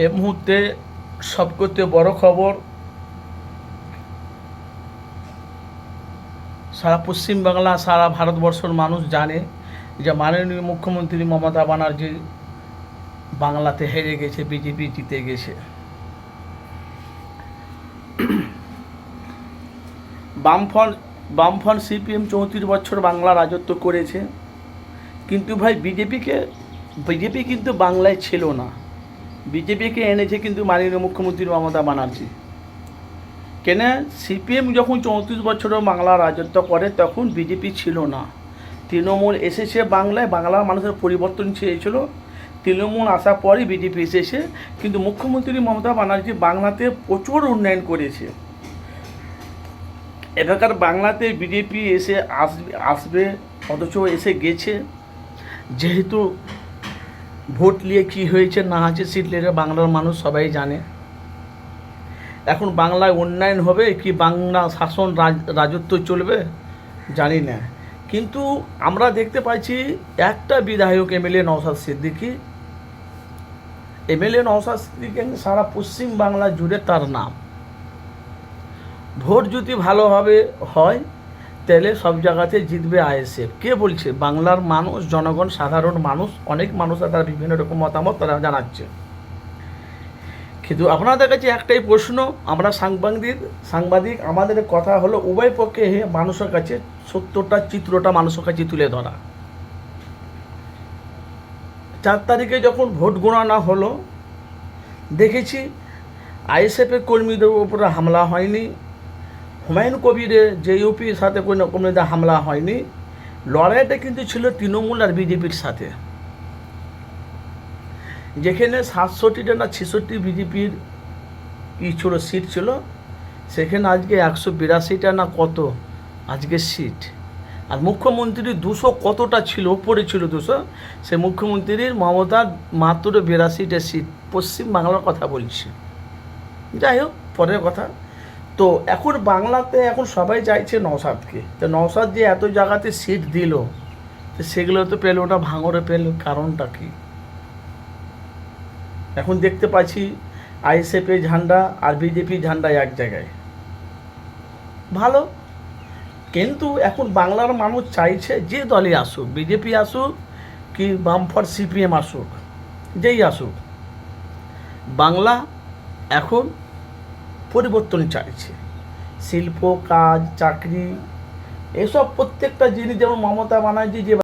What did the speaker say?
এই মুহূর্তে সবচেয়ে বড় খবর, সারা পশ্চিমবাংলা সারা ভারতবর্ষের মানুষ জানে যে মাননীয় মুখ্যমন্ত্রী মমতা ব্যানার্জি বাংলাতে হেরে গেছে, বিজেপি জিতে গেছে। বামফ্রন্ট সিপিএম 34 বছর বাংলা রাজত্ব করেছে, কিন্তু ভাই বিজেপি কিন্তু বাংলায় ছিল না। বিজেপিকে এনেছে কিন্তু মাননীয় মুখ্যমন্ত্রী মমতা ব্যানার্জি। কেন? সিপিএম যখন 34 বছরও বাংলা রাজত্ব করে তখন বিজেপি ছিল না, তৃণমূল এসেছে বাংলায়, বাংলার মানুষের পরিবর্তন চেয়েছিল, তৃণমূল আসার পরই বিজেপি এসেছে। কিন্তু মুখ্যমন্ত্রী মমতা ব্যানার্জি বাংলাতে প্রচুর উন্নয়ন করেছে। এখানকার বাংলাতে বিজেপি আসবে অথচ এসে গেছে। যেহেতু ভোট নিয়ে কী হয়েছে না আছে সিট নিয়ে বাংলার মানুষ সবাই জানে। এখন বাংলায় উন্নয়ন হবে কি বাংলা শাসন রাজত্ব চলবে জানি না। কিন্তু আমরা দেখতে পাচ্ছি একটা বিধায়ক এমএলএ নওশাদ সিদ্দিকী সারা পশ্চিম বাংলা জুড়ে তার নাম। ভোট যদি ভালোভাবে হয় তাহলে সব জায়গাতে জিতবে আইএসএফ। কে বলছে? বাংলার মানুষ, জনগণ, সাধারণ মানুষ, অনেক মানুষ তারা বিভিন্ন রকম মতামত তারা জানাচ্ছে। কিন্তু আপনাদের কাছে একটাই প্রশ্ন, আমরা সাংবাদিক আমাদের কথা হলো উভয় পক্ষে মানুষের কাছে সত্যটা, চিত্রটা মানুষের কাছে তুলে ধরা। 4 তারিখে যখন ভোট গণনা হলো দেখেছি আইএসএফের কর্মীদের উপরে হামলা হয়নি, হুমায়ুন কবিরের জেইউপির সাথে কোনো কর্মীদের হামলা হয়নি। লড়াইটা কিন্তু ছিল তৃণমূল আর বিজেপির সাথে। যেখানে 67টা না 66 বিজেপির ছিল সিট ছিল, সেখানে আজকে 182টা না কত আজকে সিট। আর মুখ্যমন্ত্রীর 200 কতটা ছিল, ওপরে ছিল 200। সে মুখ্যমন্ত্রীর মমতার মাত্র 82টা সিট, পশ্চিম বাংলার কথা বলছি। যাই হোক, পরের কথা। তো এখন বাংলাতে এখন সবাই চাইছে নওশাদকে। তো নওশাদ যে এত জায়গাতে সিট দিল, তো সেগুলো তো পেল না, ভাঙড়ে পেল, কারণটা কি? এখন দেখতে পাচ্ছি আইএসএফের ঝান্ডা আর বিজেপির ঝান্ডা এক জায়গায়। ভালো, কিন্তু এখন বাংলার মানুষ চাইছে যে দলই আসুক, বিজেপি আসুক কি বামফ্রন্ট সিপিএম আসুক, যেই আসুক, বাংলা এখন পরিবর্তন চাইছে। শিল্প, কাজ, চাকরি, এসব প্রত্যেকটা জিনিস যেমন মমতা ব্যানার্জি যে